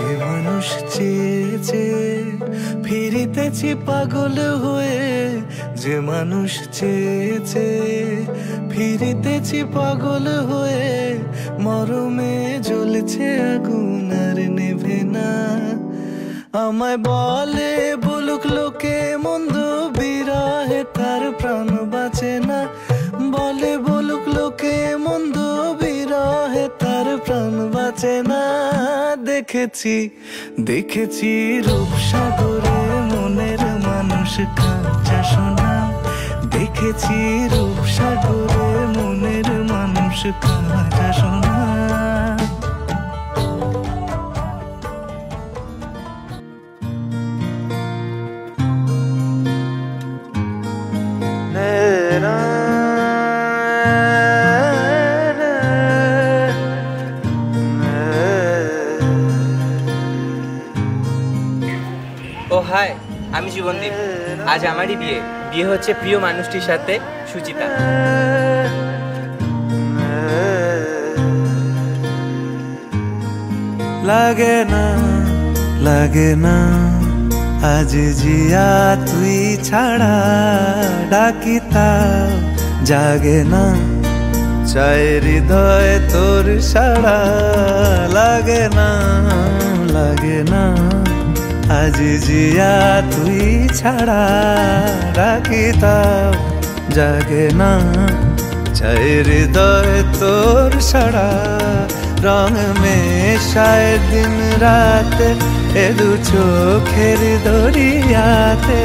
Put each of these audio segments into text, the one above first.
যে মানুষ চেয়েছে ফিরিতেছি পাগল হয়ে, যে মানুষ চেয়েছে ফিরিতেছি পাগল হয়ে, মরমে জ্বলছে আগুন আর নেভে না। আমায় বলে বলুক লোকে মন্দ, বিরহে তার প্রাণ বাঁচে না। বলে বলুক লোকে মন্দ, বিরহে তার প্রাণ বাঁচে না। দেখেছি দেখেছি রূপসাগরে মনের মানুষ কাঁচা সোনা। দেখেছি রূপসাগরে মনের মানুষ কাঁচা সোনা। ও হাই, আমি জীবনদীপ। আজ আমারই বিয়ে হচ্ছে প্রিয় মানুষটির সাথে, সুচিতা। লাগে না লাগে না আজ জিয়া তুই ছাড়া, ডাকিতাও জাগে না চায় হৃদয় তোর সারা। লাগে না লাগে না আজ জিয়া তুই ছাড়া, ডাকিতাও জাগে না চায় হৃদয় তোর সারা। রং মেশায় দিন রাতে এ দু চোখের দরিয়াতে,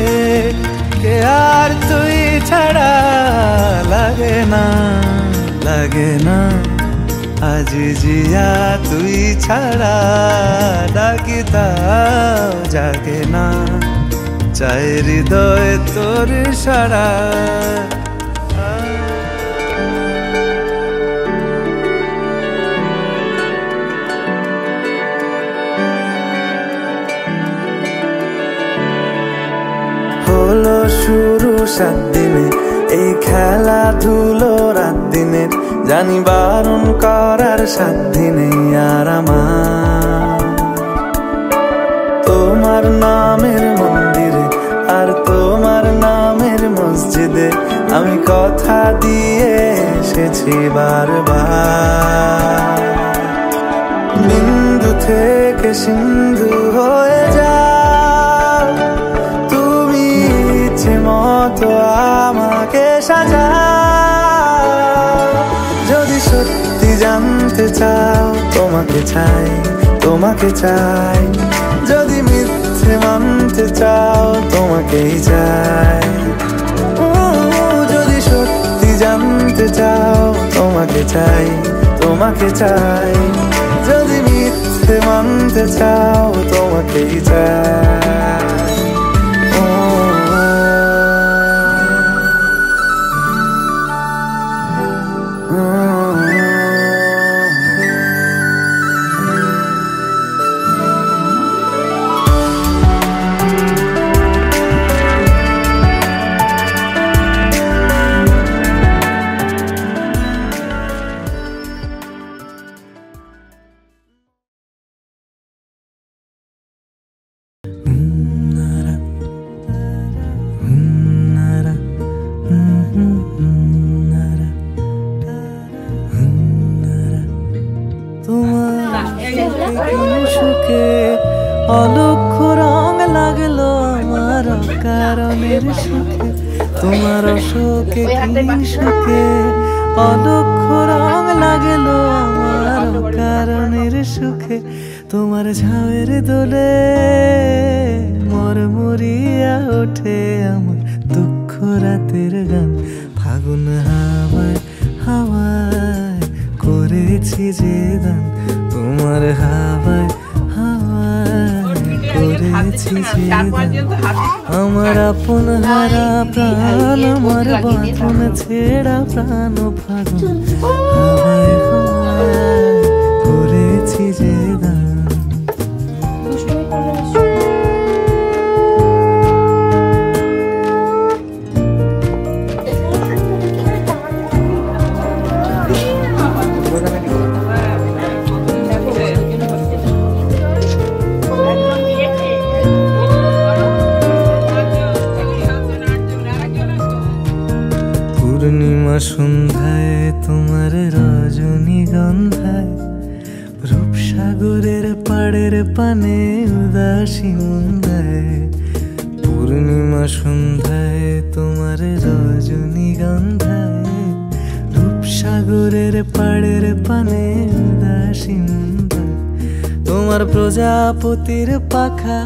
কে আর তুই ছাড়া। লাগে না লাগে না আজ জিয়া তুই ছাড়া, ডাকিতাও জাগে না চায় হৃদয় তোর সারা। হলো শুরু 7 দিনে এই খেলাধুলো রাত দিনের, জানি বারণ করার সাধ্য নেই আর আমার। তোমার নামের মন্দিরে আর তোমার নামের মসজিদে আমি কথা দিয়ে এসেছি বারবার। বিন্দু থেকে সিন্ধু হয়ে যাও তুমি, ইচ্ছে মতো আমাকে সাজাও। যদি সত্যি জানতে চাও তোমাকে চাই তোমাকে চাই, যদি মিথ্যে মানতে চাও তোমাকেই চাই। যদি সত্যি জানতে চাও তোমাকে চাই তোমাকে চাই, যদি মিথ্যে মানতে চাও তোমাকেই চাই। অলক্ষ্য রং লাগলো আমার কারণের সুখে, তোমার শোকে সুখে। অলক্ষ্য রং লাগলো আমার কারণের সুখে, তোমার ঝাউয়ের দোলে মরমরিয়া ওঠে আমার দুঃখ রাতের গান। ফাগুন হাওয়ায় হাওয়ায় করেছি যে গান, তোমার হাওয়ায় করেছি যে গান। আমার আপন হারা প্রাণ, আমার বাঁধন ছেড়া প্রাণ, ফাগুন হাওয়ায় হাওয়ায় করেছি যে গান। পূর্ণিমা সন্ধ্যায় তোমার রজনীগন্ধায় রূপসাগরের পাড়ের পানে উদাসী মুন্দায়। পূর্ণিমা সন্ধ্যায় তোমার রজনীগন্ধায় রূপসাগরের পাড়ের পানে উদাসী মুন্দায়। তোমার প্রজাপতির পাখা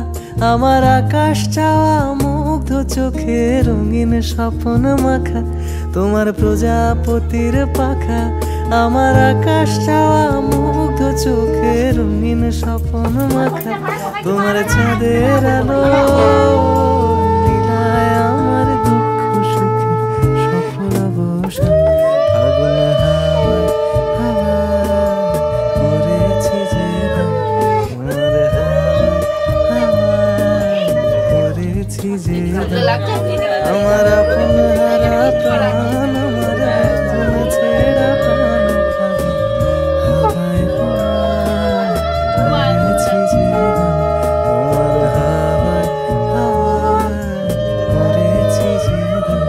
আমার আকাশ চাওয়া মুগ্ধ চোখে রঙিন স্বপ্ন মাখা। তোমার প্রজাপতির পাখা আমার আকাশ চাওয়া মুগ্ধ চোখে রঙিন স্বপ্ন মাখা। তোমার চাঁদের আলো লীলায় আমার দুঃখ সুখে সফল অবসান। ফাগুন হাওয়ায় হাওয়ায় করেছি যে গান, তোমার হাওয়ায় করেছি যে গান। আমার আপন হারা প্রাণ আমার আপন ছেড়া প্রাণ হাওয়ায় হাওয়ায় করেছি যে গান, তোমার হাওয়ায় হাওয়ায় করেছি যে গান।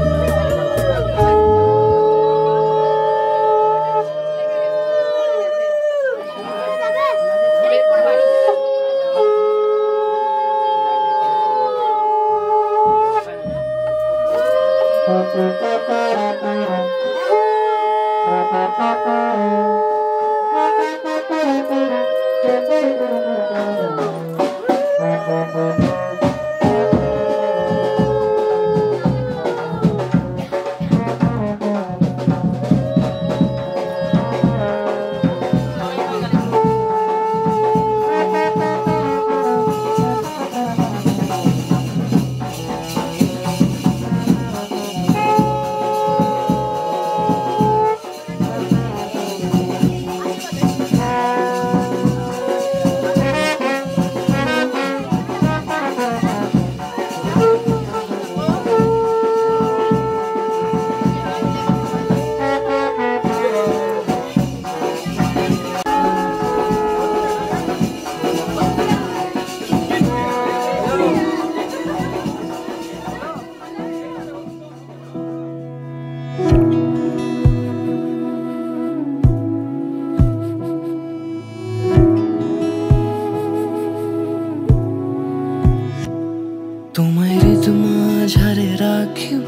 তোমায় হৃদ মাঝারে রাখিব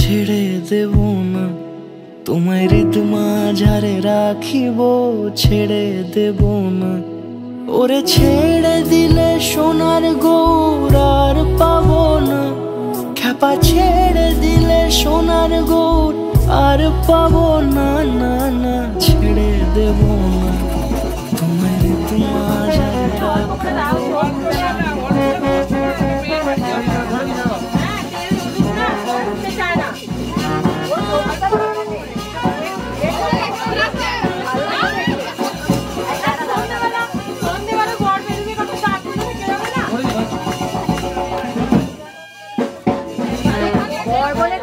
ছেড়ে দেব না, তোমায় হৃদ মাঝারে রাখিব ছেড়ে দেব না। ওরে ছেড়ে দিলে সোনার গৌর আর পাবো না, খ্যাপা ছেড়ে দিলে সোনার গৌর আর পাবো না। না না ছেড়ে দেব না, তোমায় হৃদ মাঝারে রাখিব।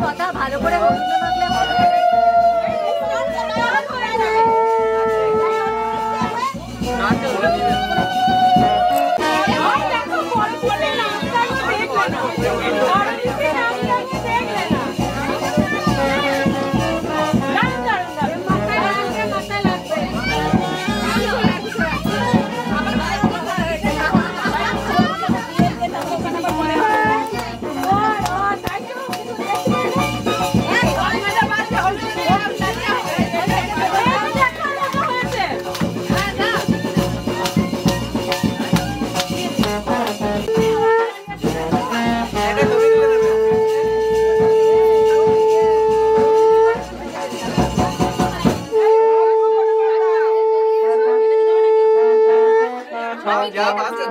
কথা ভালো করে বলতে পারলে হবে।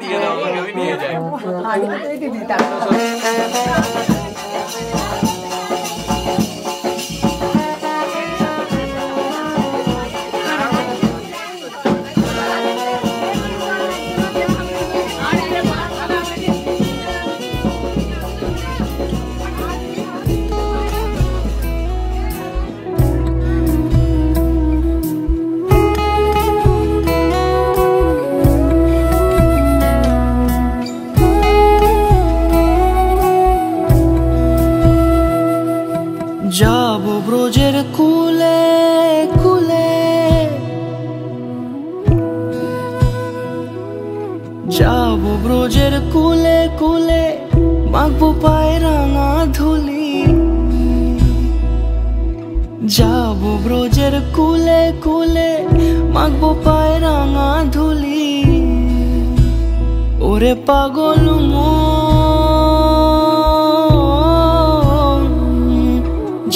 দিয়ে দাও, আমি নিয়ে যাই। ব্রজের কুলে কুলে, যাব ব্রজের কুলে কুলে, মাখবো পায়ে রাঙা ধুলি। যাব ব্রজের কুলে কুলে, মাখবো পায়ে রাঙা ধুলি। ওরে পাগল মন,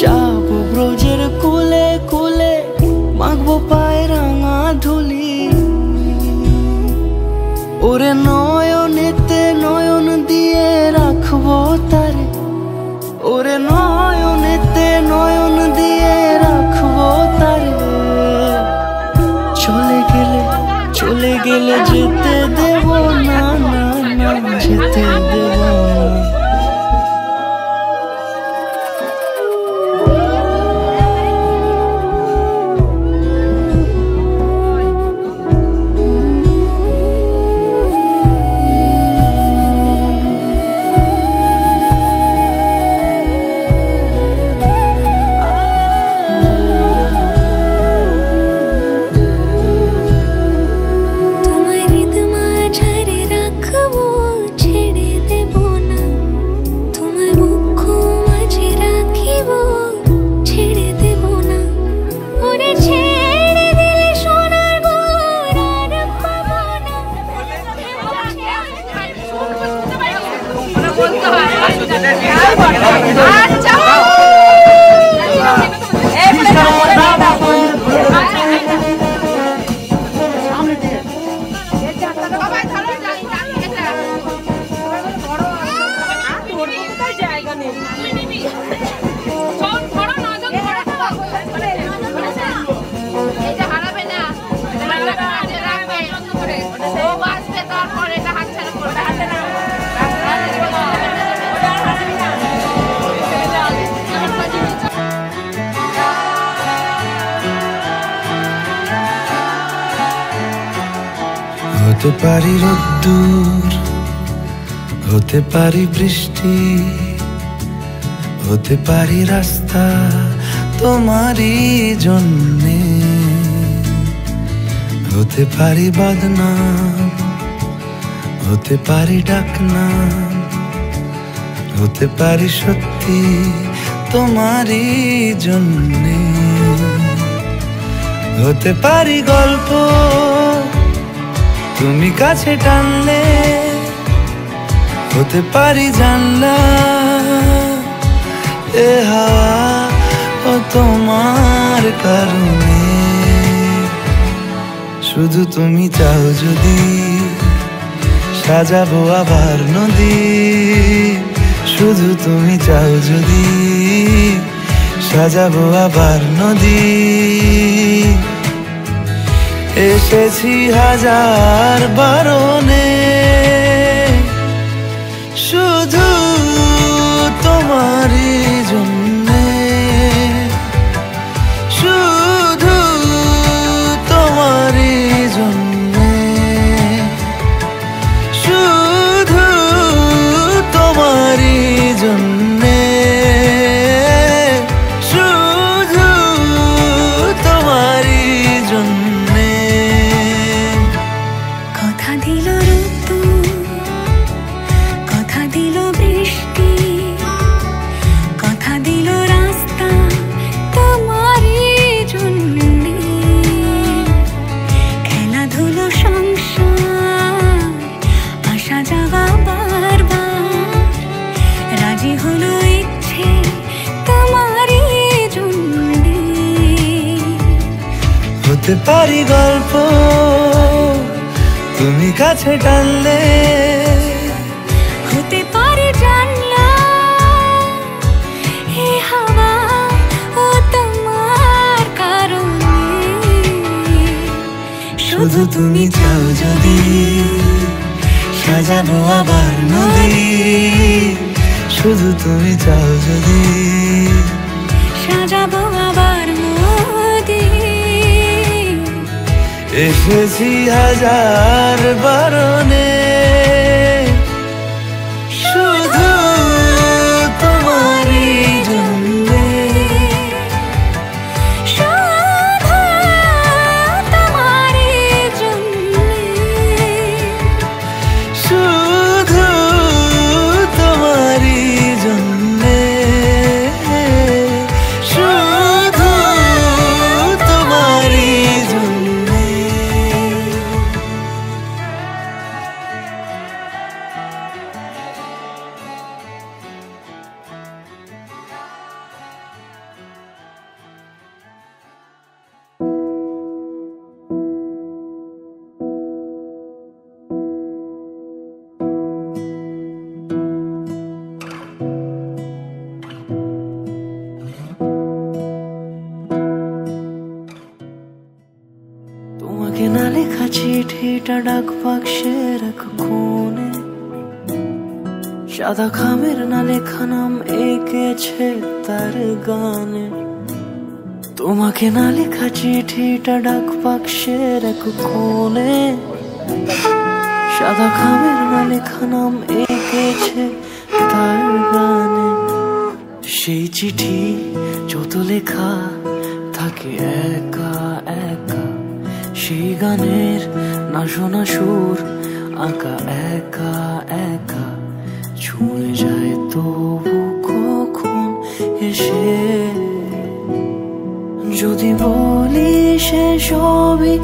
যাব ব্রজের কুলে কুলে, মাখবো পায়ে রাঙা ধুলি। ওরে নয়নেতে নয়ন দিয়ে রাখবো তারে, ওরে নয়নেতে নয়ন দিয়ে রাখবো তারে। চলে গেলে যেতে দেব না, না না যেতে দেব না। হতে পারি রোদ্দুর, হতে পারি বৃষ্টি, হতে পারি রাস্তা তোমারই জন্যে, হতে পারি বদনাম, হতে পারি ডাকনাম, হতে পারি সত্যি তোমারই জন্যে, হতে পারি গল্প তুমি কাছে টানলে, হতে পারি জানলা এ হাওয়া ও তোমার কারণে। শুধু তুমি চাও যদি সাজাবো আবার নদী, শুধু তুমি চাও যদি সাজাবো আবার নদী। এসেছি হাজার বারণে, শুধু তোমারই জন্যে, শুধু তোমারই জন্যে, শুধু তোমারই জন্যে, শুধু তোমারই জন্যে। কথা দিল ঋতু, কথা দিল বৃষ্টি, কথা দিল রাস্তা তোমারই জন্যে, খেলাধুলো সংসার আসা যাওয়া বারবার, রাজি হলো ইচ্ছে তোমারই জন্যে। হতে পারি গল্প তুমি কাছে টানলে, হতে পারে জানলা এ হাওয়া ও তোমার কারণে। শুধু তুমি চাও যদি সাজাবো আবার নদী, শুধু তুমি চাও যদি সাজাবো আবার নদী। এসেছি হাজার বারণে, শুধু তোমারই জন্যে, চিঠিটা ডাক বাক্সের এক কোণে, সাদা খামের না লেখা নাম এঁকেছে তার গানে। তোমাকে না লেখা চিঠিটা ডাক বাক্সের এক কোণে, সাদা খামের না লেখা নাম এঁকেছে তার গানে। সেই চিঠি যত লেখা থাকে একা একা, সেই গানের না শোনা সুর আঁকা একা একা, ছুঁয়ে যায় তবু কখন এসে। যদি বলি সে সবই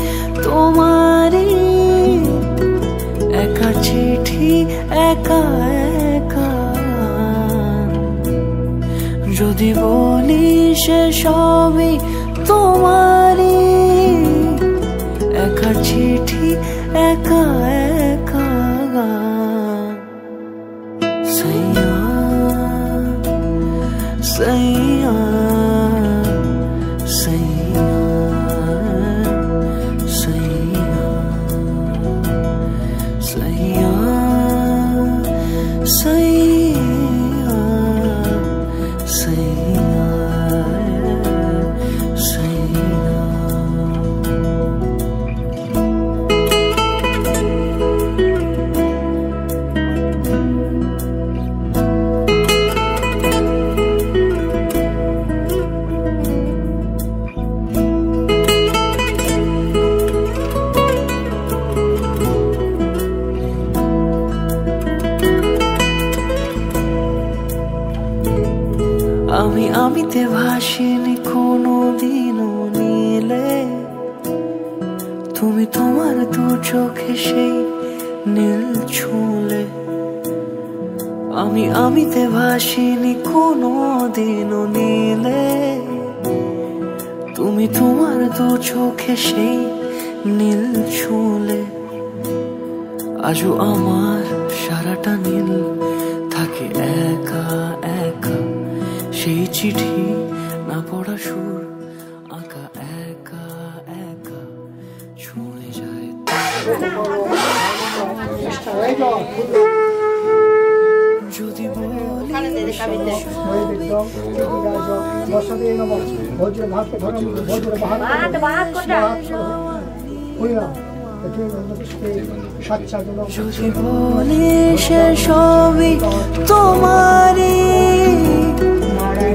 তোমারই, একা চিঠি একা একা। যদি বলি সে সবই তোমারই, একা চিঠি একা একা। সাইয়া সাইয়া সাইয়া সাইয়া সাইয়া সাইয়া সাইয়া সাইয়া। আমি আমিতে ভাসিনি কোনো দিনও নীলে, তুমি তোমার দু চোখে সেই নীল ছুঁলে। আমি আমিতে ভাসিনি কোনো দিনও নীলে, তুমি তোমার দু চোখে সেই নীল ছুঁলে। আজও আমার সারাটা নীল থাকে একা একা, সেই চিঠি না পড়া সুর আঁকা একা একা, ছুঁয়ে যায়। যদি বলি সে সবই তোমারই,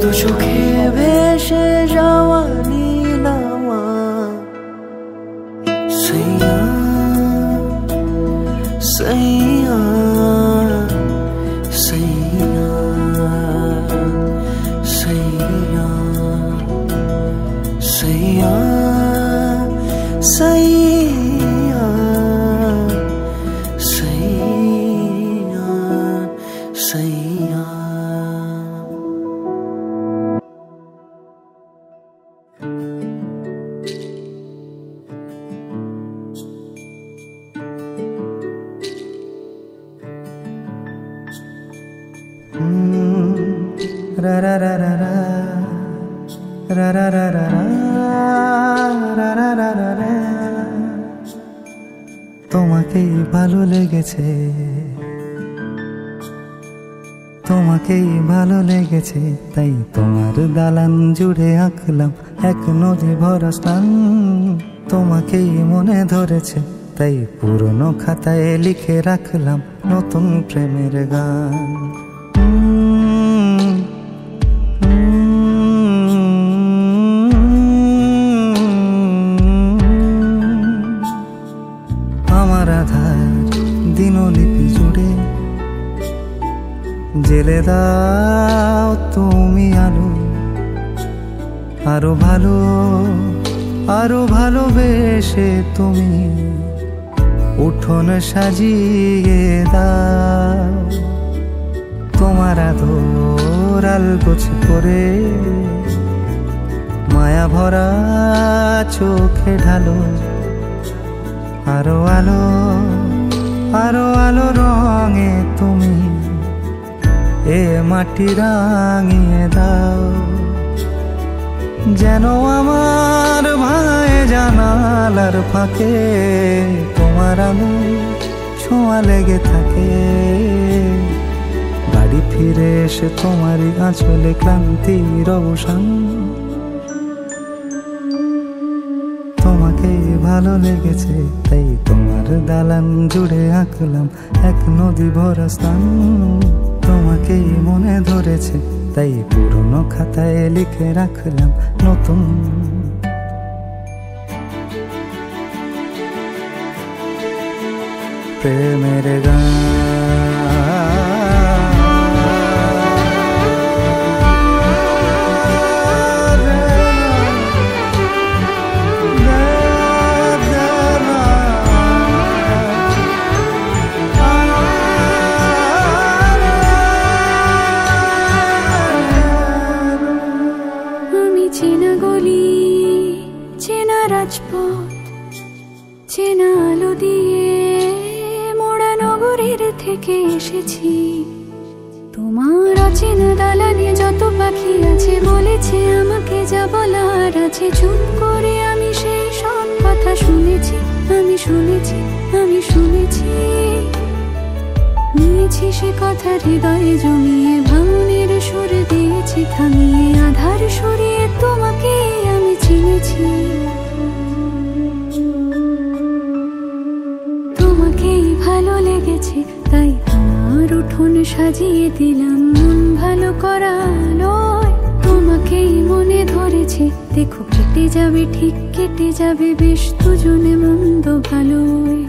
দু চোখে ভেসে যাওয়া নীলামা। সাইয়া সাইয়া সাইয়া সাইয়া সাইয়া সাইয়া সাইয়া সাইয়া। ra ra ra ra ra ra ra ra ra ra ra ra ra ra। তোমাকেই ভালো লেগেছে, তোমাকেই ভালো লেগেছে, তাই তোমার দালান জুড়ে আঁকলাম এক নদী ভরা স্থান। তোমাকেই মনে ধরেছে, তাই পুরনো খাতায় লিখে রাখলাম নতুন প্রেমের গান। আমার আধার দিনলিপি জুড়ে জেলে দাও তুমি আলো, আরো ভালো আরো ভালোবেসে তুমি উঠোন সাজিয়ে দাও। তোমার আদর আলগোছ করে মায়া ভরা চোখে ঢালো, আরো আলো আরো আলো রঙে তুমি এ মাটি রাঙিয়ে দাও। যেন আমার ভাই জানা জানালার ফাঁকে তোমার আলো ছোঁয়া লেগে থাকে। বাড়ি ফিরে এসে তোমারই আঁচলে ক্লান্তির অবসান। তোমাকেই ভালো লেগেছে তাই তোমার দালান জুড়ে আঁকলাম এক নদী ভরা স্থান। তোমাকেই মনে ধরেছে তাই পুরনো খাতায় লিখে রাখলাম নতুন। প্রেমের গান চেনা গলি, চেনা রাজপথ, চেনা আলো দিয়ে মোড়া নগরের থেকে এসেছি। তোমার অচেনা দালানে যত পাখি আছে বলেছে আমাকে যা বলার আছে। চুপ করে আমি সেই সব কথা শুনেছি, আমি শুনেছি, আমি শুনেছি। নিয়েছি সে কথা হৃদয়ে জমিয়ে, ভাঙনের সুর দিয়েছি থামিয়ে, আধার সরিয়ে তোমাকে আমি চিনেছি। তোমাকেই ভালো লেগেছে তাই তোমার উঠোন সাজিয়ে দিলাম মন ভালো করা নয়। তোমাকেই মনে ধরেছে দেখো কেটে যাবে, ঠিক কেটে যাবে বেশ দুজনে মন্দ ভালোই।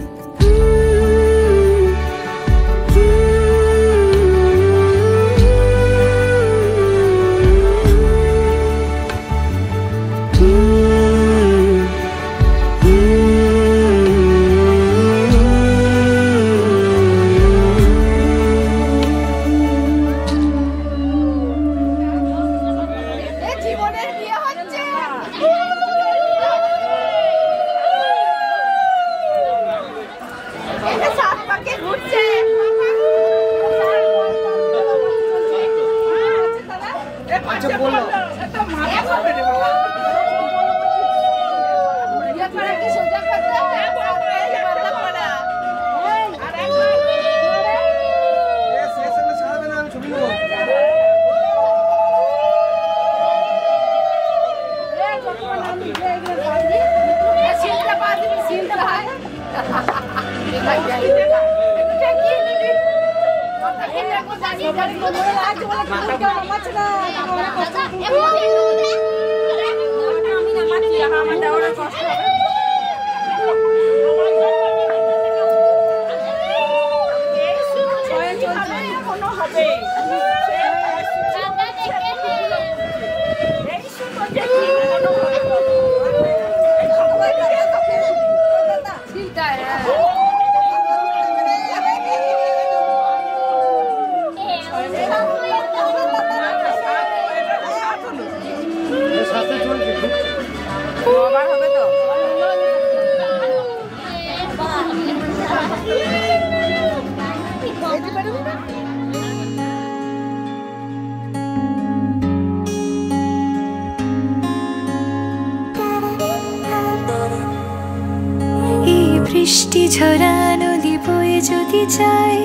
বৃষ্টি ঝরা নদী বয়ে যদি যায়,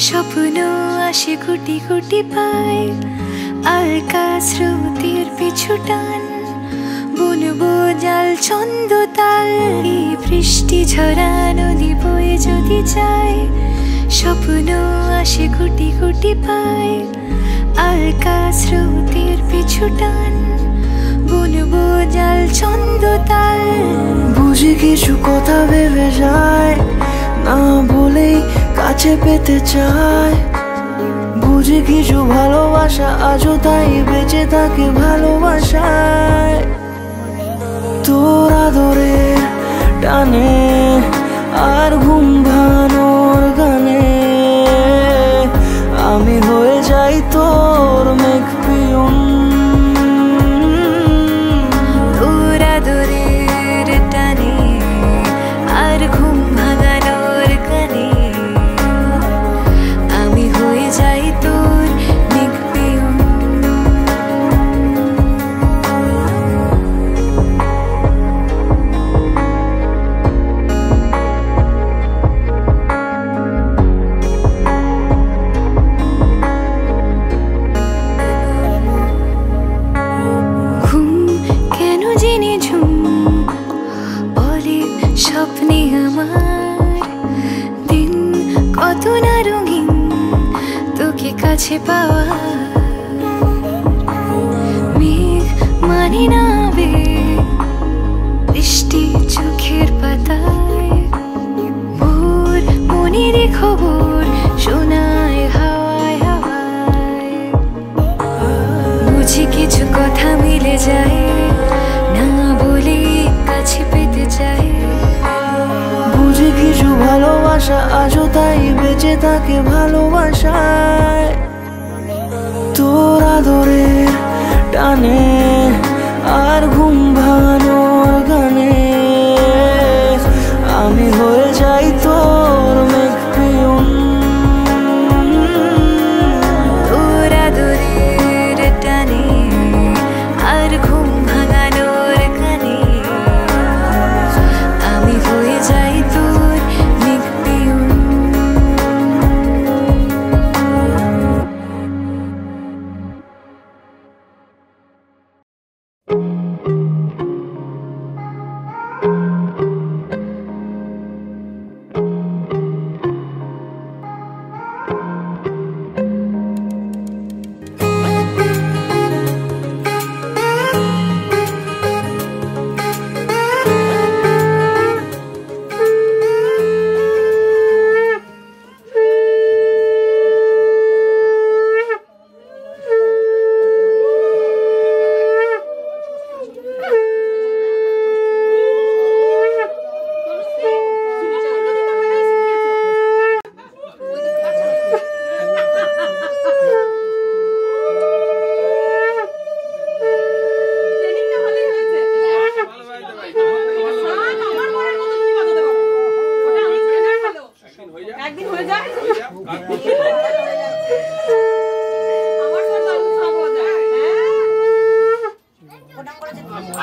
স্বপ্ন আসে কোটি কোটি পায়। আলকা স্রোতের পিছু টান, বুনবো জাল ছন্দ তাল। এই বৃষ্টি ঝরা নদী বয়ে যদি যায়, স্বপ্ন আসে কোটি কোটি পায়। আলকা স্রোতের পিছু টান, বুনবো জাল ছন্দ তাল। বুঝি কিছু কথা ভেবে যায়, না বলেই কাছে পেতে চায়। বুঝি কিছু ভালোবাসা আজও তাই বেঁচে থাকে ভালোবাসায়। তোর আদরের টানে আর ঘুম ভাঙানোর গানে আমি হয়ে যাই তোর মেঘ পিয়ন। তোর আদরের টানে আর ঘুম ভাঙানোর গানে আমি হয়ে যাই তোর মেঘ পিয়ন। কাছে পাওয়া মেঘ মানি না বৃষ্টি চোখের পাতায় ভোর মনের খবর শোনায় হাওয়ায় হাওয়ায় বুঝি কিছু কথা মিলে যায় না বলে কাছে পেতে চাই বুঝি কিছু ভালোবাসা আজও তাই বেঁচে থাকে ভালোবাসায় তোর আদরের টানে আর ঘুম ভাঙানোর গানে আমি হয়ে যাই তোর মেঘপিয়ন তোর আদরের টানে আর ঘুম ভাঙানোর গানে আমি হয়ে যাই তোর মেঘপিয়ন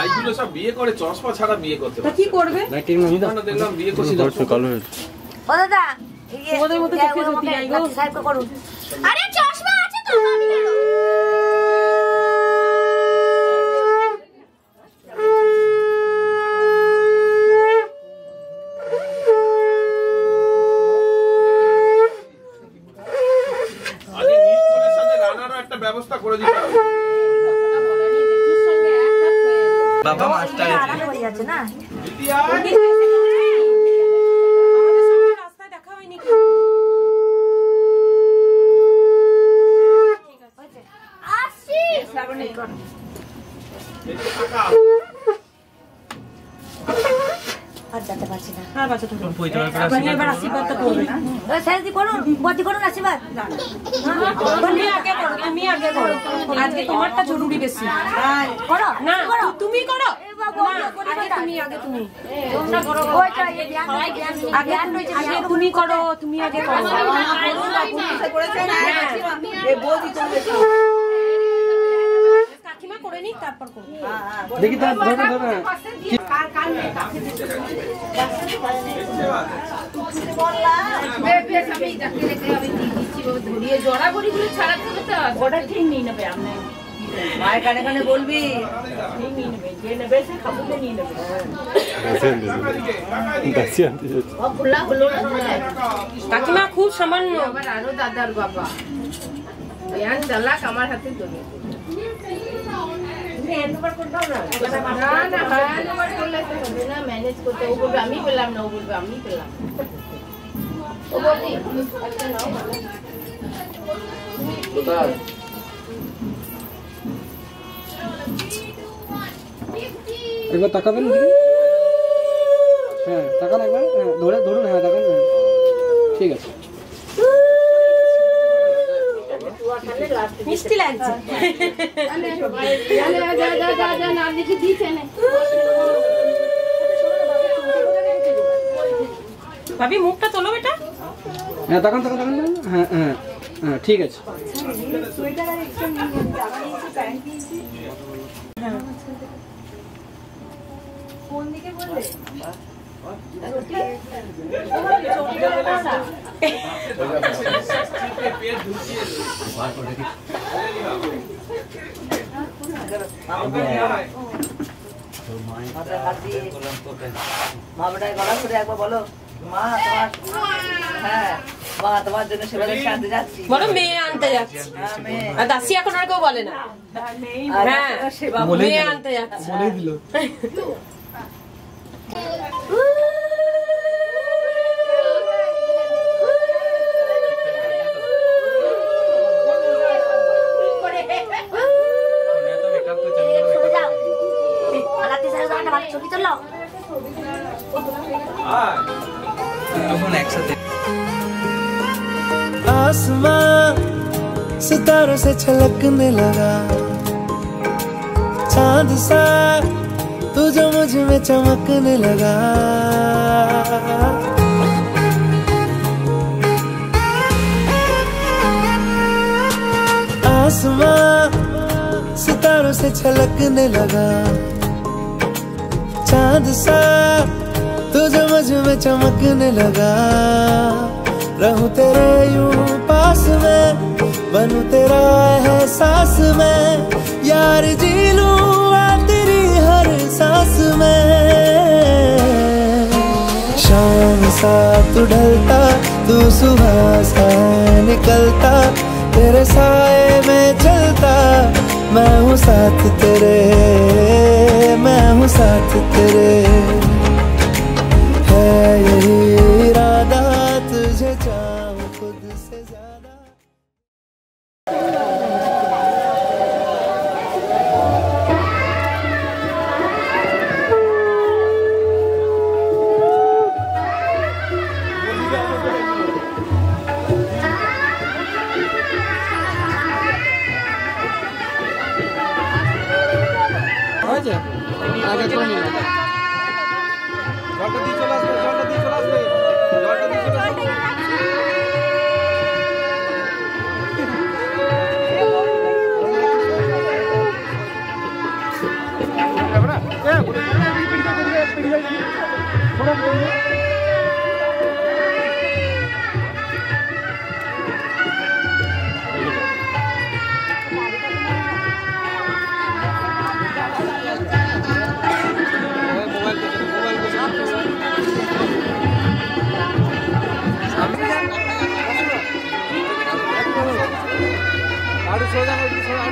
আইগুলো সব বিয়ে করে চশমা ছাড়া বিয়ে করতে পারে। কি করবে? আমরা দেখলাম বিয়ে করছি কালো হয়েছে। ও দাদা তোমাদের মতো চোখে জ্যোতি নাই গো। সাহেব করুন। আরে চশমা আছে তো আমি কেন? আগে নিশ্চয়ের সাথে রানারও একটা ব্যবস্থা করে দিতে হবে। বাবা মাস্টার হয়ে যাচ্ছে না? রাস্তায় দেখা হয়নি আসছি আর যেতে পারছি না। হ্যাঁ বাচ্চা তুমি আপনি এবার আশীর্বাদটা করবে না? ওই স্যারজি করুন, বটি করুন আশীর্বাদ। তুমি আগে করো, তুমি আগে করো। আজকে তোমারটা জরুরি বেশি। করো না করো। তুমি করো। এ বাবা, না, আগে তুমি আগে তুমি। তোমরা করো। ওই তো এই ধ্যান আগে আগে তুমি করো, তুমি আগে করো। কাকিমা করে নি তারপর করো। দেখি তার ধরে ধরে মায়ের কানে কানে বলবি। কাকিমা খুব সামান্য। আরো দাদার বাবা চালাক আমার হাতে তোলে ম্যানেজ করতে ও বলবে আমি পেলাম না, ও বলবে আমি পেলাম। ও বলবি একবার তাকাবেন দিকে। হ্যাঁ তাকান একবার, হ্যাঁ ধরে ধরুন, হ্যাঁ তাকান, হ্যাঁ ঠিক আছে। মিষ্টি লাগছে। না লিখে দিয়েছে না ভাবি মুখটা তোলো বেটা। হ্যাঁ তাকান তাকান তাকান, হ্যাঁ হ্যাঁ হ্যাঁ ঠিক আছে। কোন দিকে বললে? মা বেটায় গলা করে একবার বলো, মা তোমার হ্যাঁ বলো মেয়ে আনতে যাচ্ছি। আর দাসি এখন আর কেউ বলে না। হ্যাঁ মেয়ে আনতে যাচ্ছি। বলেই দিল। आसमां सितारों से छलकने लगा, चांद सा तू जो मुझ में चमकने लगा। आसमां सितारों से छलकने लगा, चांद सा तू जो मुझ में चमकने लगा। रहूं तेरे यूं पास में, बनूं तेरा एहसास में, यार जी लूं तेरी हर सांस में। शाम सा तू ढलता, तू सुबह सा निकलता, तेरे साए में चलता, मैं हूँ साथ तेरे, मैं हूँ साथ तेरे। है यही इरादा, तुझे चाहूं खुद से ज्यादा। আগে করে নিন। জলটা দিয়ে চলে আসবে, জলটা দিয়ে চলে আসবে, জলটা দিয়ে চলে আসবে।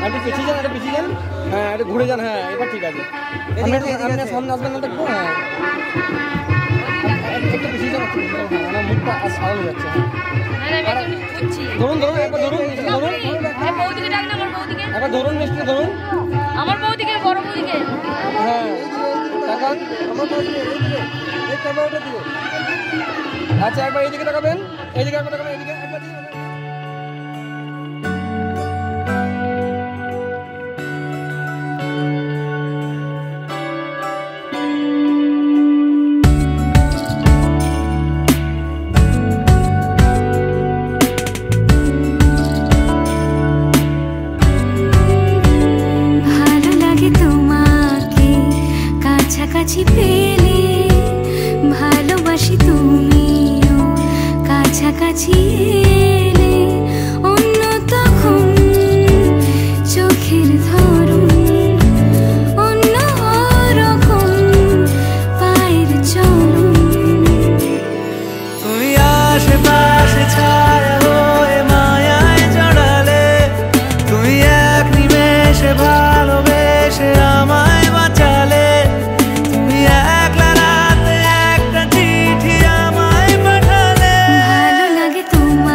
একটু পিছিয়ে যান, একটু পিছিয়ে যান। হ্যাঁ একটু ঘুরে যান। হ্যাঁ এবার ঠিক আছে। আপনি সামনে আসবেন না একটু। হ্যাঁ একটু পিছিয়ে যান। আমার মুখটা সারানো যাচ্ছে। ধরুন ধরুন একবার ধরুন, ধরুন একবার ধরুন, মিষ্টি ধরুন। আমার বৌদিকে, বড় বৌদিকে। হ্যাঁ তাকান আমার বৌদিকে, এই ক্যামেরাটা দিও। আচ্ছা একবার এইদিকে তাকাবেন, এইদিকে একবার তাকাবেন, এইদিকে একবার দিন। কাছাকাছি পেলে ভালোবাসি, তুমিও কাছাকাছি এলে অন্য তখন চোখের ধরন অন্য রকম পায়ের চলন। তুমি আশেপাশে ছায়া হয়ে মায়ায় জড়ালে, তুমি এক নিমেষে ভালোবেসে আমায় বাঁচালে। ভালো লাগে তোমার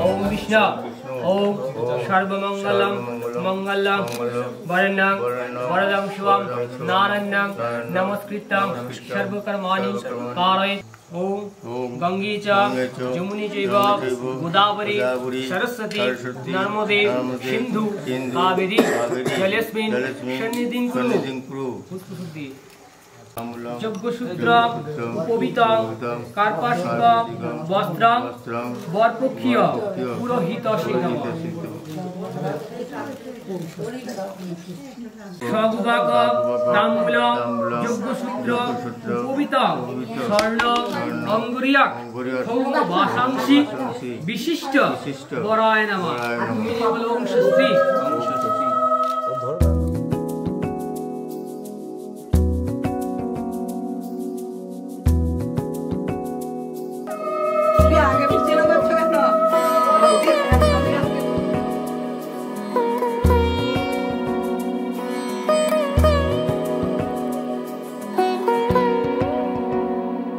ओम विष्णु ओम सर्वमंगलम मंगलम वरणं वरदं शिवं नारायणं नमस्कृतं सर्वकर्माणि कारयेत्। ओम गंगे च जमुने चैव गोदावरी सरस्वती नर्मदे सिंधु कावेरी जलेस्मिन् सन्निधिं कुरु। पुष्पशुद्धि यज्ञसूत्र उपवीतं कार्पासुकं वस्त्रं वरपक्षीय पुरोहित सिंहम् सगुभाग ताम्बूल यज्ञसूत्र उपवीतं स्वर्ण अंगुरियाक भौम वासांसि विशिष्ट वराय नमः। ओम स्वस्ति।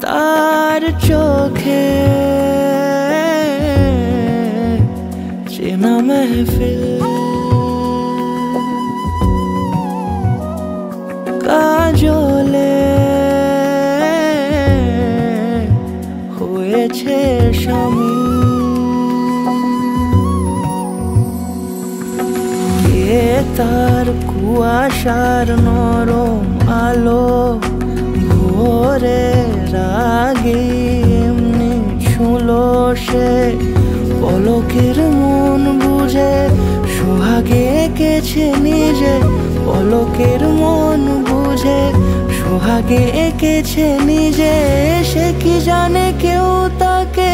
तार चोखे চেনা महफिल কাজলে হয়েছে শামিল কে তার কুয়াশার নরম আলো ভোরে রাগে এমনি ছুলো সে পলকের মন বুঝে সোহাগে এঁকেছে নিজে পলকের মন বুঝে সোহাগে এঁকেছে নিজে সে কি জানে কেউ তাকে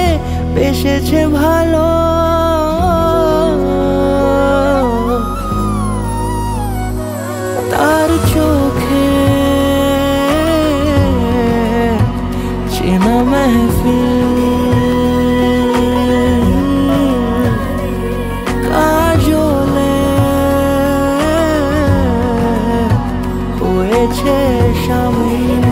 বেসেছে ভালো তার চোখে চেনা महफिल কাজলে হয়েছে শামিল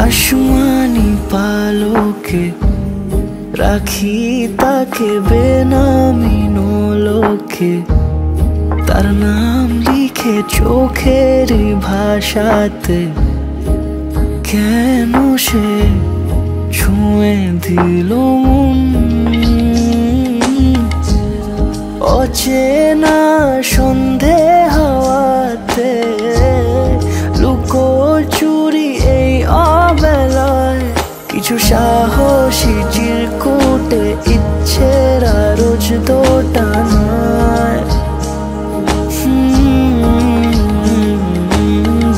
आसमानी पालोके राखी ताके बेनामी नोलोके तार नाम लिखे चोखेरी भाषाते केन से छुए दिलो मन অচেনা সন্ধে হাওয়াতে লুকোচুরি এই অবেলায় কিছু সাহসী চিরকুটে ইচ্ছের রোজ দোটানায়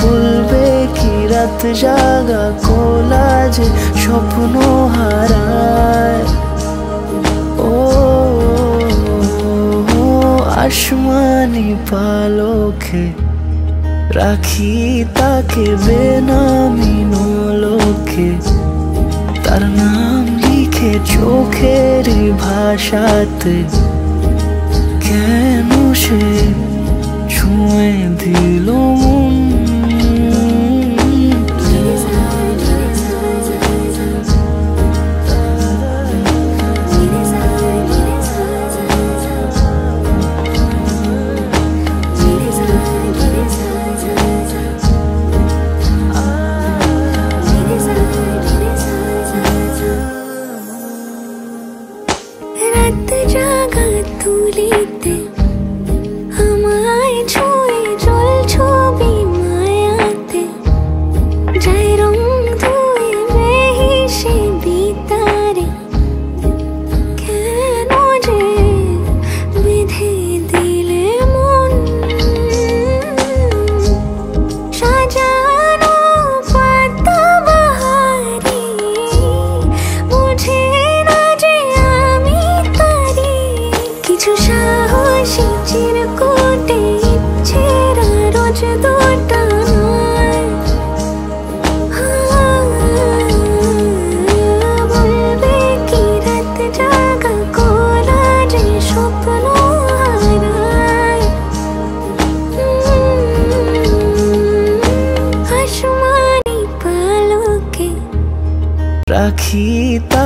বলবে কি রাত জাগা কোলাজে স্বপ্ন হারায় आसमानी पालोके राखी ताके बेनामी नोलोके तार नाम लिखे चोखेरी भाषाते केन से छुए दिलो मन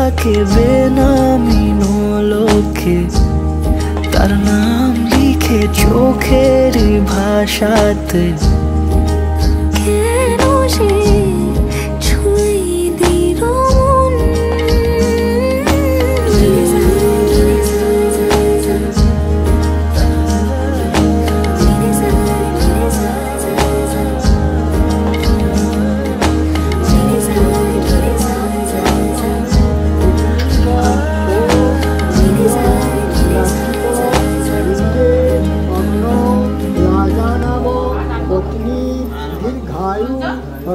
তাকে বেনামি লোকে তার নাম লিখে চোখের ভাষাতে কেন সে ছুঁয়ে দিল মন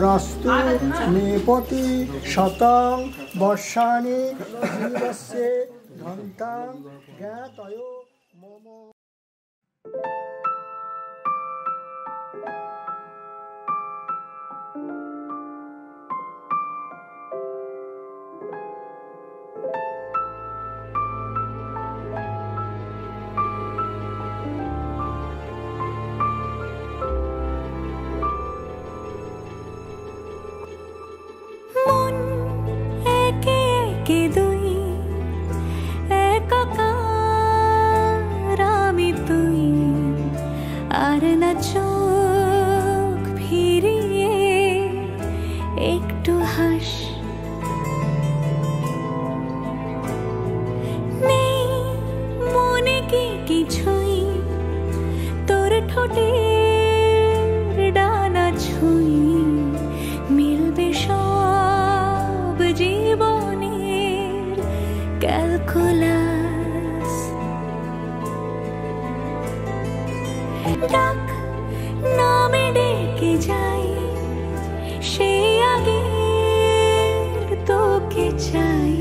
রাস্তু নেপতি শতং বর্ষাণি জীবস্যে ঘণ্টাং জ্ঞাতয় মম। মন একে একে দুই একাকার আমি তুই আর না চোখ ফিরিয়ে একটু হাস নেই মনে কি কিছুই তোর ঠোঁটের ডানা ছুঁই মিলবে সব জীবনের ক্যালকুলাস ডাক নামে ডেকে যাই সেই আগের তোকে চাই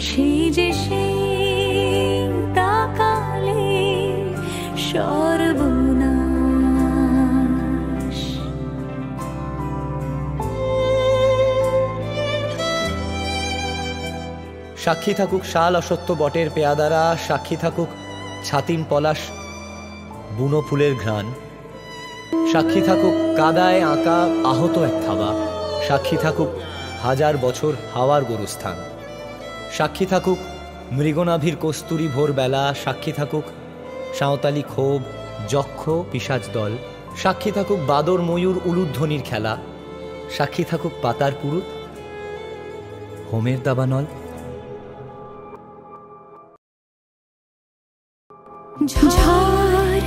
সেই যে সেই তাকালে সর্বনাশ। সাক্ষী থাকুক শাল অসত্য বটের পেয়াদারা, সাক্ষী থাকুক ছাতিম পলাশ বুনো ফুলের ঘ্রাণ, সাক্ষী থাকুক কাদায় আঁকা আহত এক থাবা, সাক্ষী থাকুক হাজার বছর হাওয়ার গোরস্থান, সাক্ষী থাকুক মৃগনাভির কস্তুরী ভোরবেলা, সাক্ষী থাকুক সাঁওতালি ক্ষোভ যক্ষ পিশাচ দল, সাক্ষী থাকুক বাদর ময়ূর উলুধ্বনির খেলা, সাক্ষী থাকুক পাতার পুরুত হোমের দাবানল। ঝড়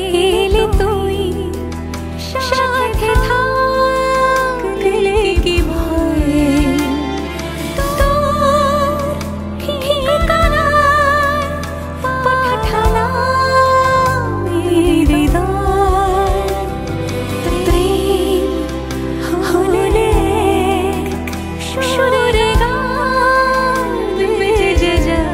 এলে তুই সাথে থাকলে কি ভয় তোর ঠিকানায় পাঠালাম হৃদয় প্রেম হলে সুরে গান বেজে যায়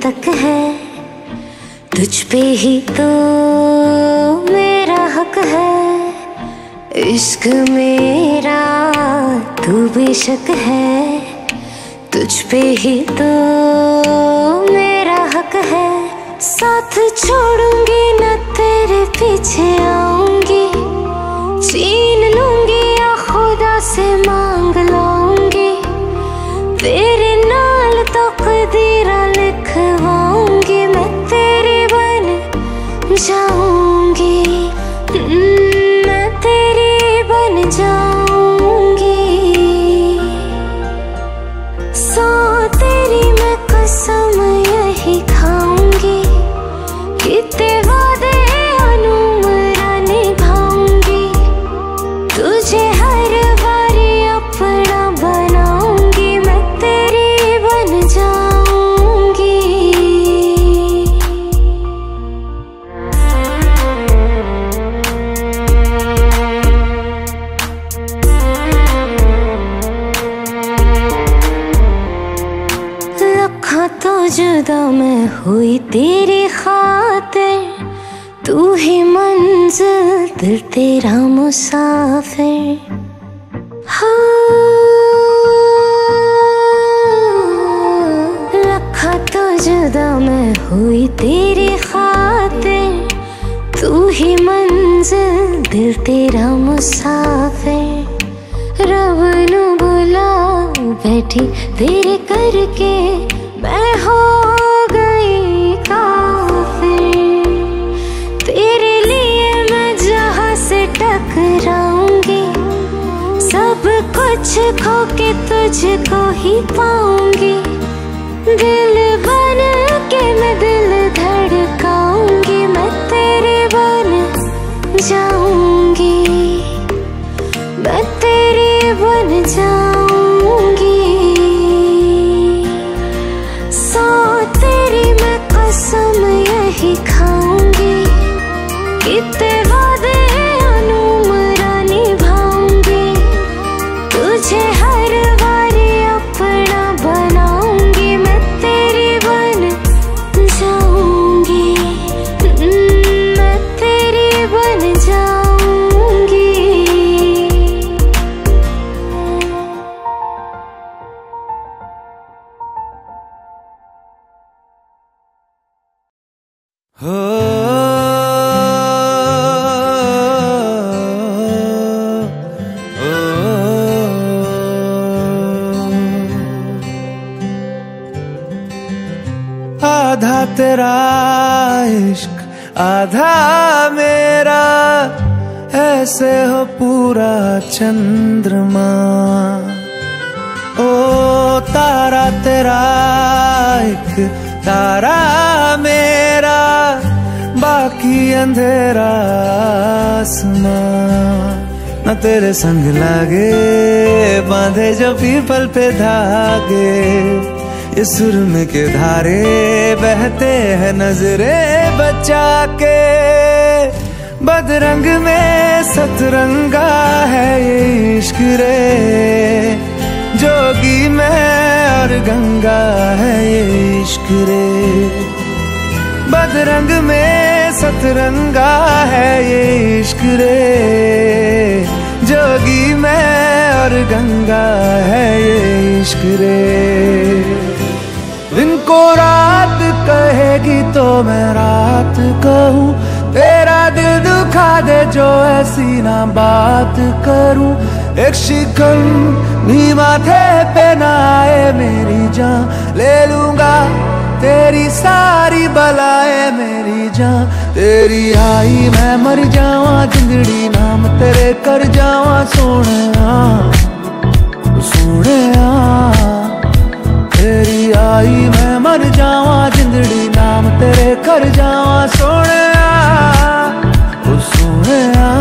तक है तुझ पे ही तो मेरा हक है इश्क मेरा तू बेशक है तुझ पे ही तो मेरा हक है साथ छोड़ूंगी न तेरे पीछे आऊंगी छीन लूंगी या खुदा से मांग लूंगी, तेरे नाल तकदीरा लिखवाऊंगी, मैं तेरी बन जाऊंगी, मैं तेरी बन जाऊंगी। सो तेरी मैं कसम यही खाऊंगी, कितने वादे अनुमरा निभाऊंगी, तुझे हर बारी अपना बनाऊंगी, मैं तेरी बन जाऊंगी। लखा तो जुदा मैं हुई तेरी खातिर, तू ही मंजिल दिल तेरा मुसाफिर। लखा तो जुदा मैं हुई तेरी खातिर, तू ही मंजिल दिल तेरा मुसाफिर। रब नू बुला बैठी तेरे करके, मैं हो गई काफिर। तेरे लिए मैं जहाँ से टकराऊंगी, सब कुछ खो के तुझको ही पाऊंगी। दिल बन के मैं दिल धड़काऊंगी, मैं तेरे बन जाऊंगी, मैं तेरी बन जाऊंगी। सो तेरी मैं कसम यही खाऊंगी, कितने वादे अनुमरा निभाऊंगी, तुझे हर बारी अपना बनाऊंगी, मैं तेरी बन जाऊंगी, मैं तेरी बन जाऊंगी। हो आधा तेरा इश्क आधा मेरा, ऐसे हो पूरा चंद्रमा। ओ तारा तेरा एक तारा मेरा, बाकी अंधेरा आसमां। न तेरे संग लागे बांधे जो पीपल पे धागे, इस सुरम के धारे बहते हैं नजरे बचा के। बदरंग में सतरंगा है ये इश्क रे, जोगी में और गंगा है ये इश्क रे। बदरंग में सतरंगा है ये इश्क रे, जोगी में और गंगा है ये इश्क रे। दिन को रात कहेगी तो मैं रात कहूँ, तेरा दिल दुखा दे जो ऐसी ना बात करूँ। एक शिकन भी माथे पे ना आए मेरी जान, ले लूंगा तेरी सारी बलाएं मेरी जान। तेरी आई मैं मर जावा, जिंदड़ी नाम तेरे कर जावा सोहणिया सोहणिया। तेरी आई मैं मर जावा, जिंदड़ी नाम तेरे कर जावा सोहणिया सोहणिया।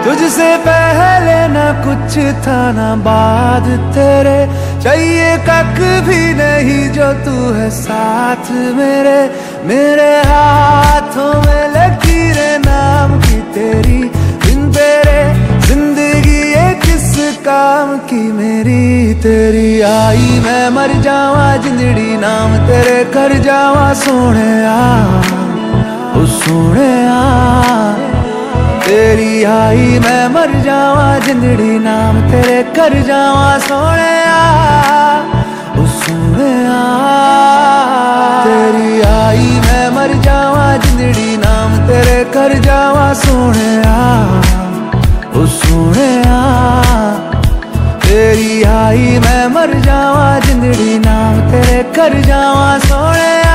तुझसे पहले ना कुछ था ना बाद तेरे, चाहिए कख भी नहीं जो तू है साथ मेरे। मेरे हाथों में लकीरें नाम की तेरी, बिन तेरे जिंदगी ये किस काम की मेरी। तेरी आई मैं मर जावा, जिंदड़ी नाम तेरे कर जावा सोहणिया सोने तेरी आई मैं मर जावा जिंदड़ी नाम तेरे कर जावा सोने सोने तेरी आई मैं मर जावा जिंदड़ी नाम तेरे कर जावा सोने सोने तेरी आई मैं मर जावा जिंदड़ी नाम तेरे कर जावा सोने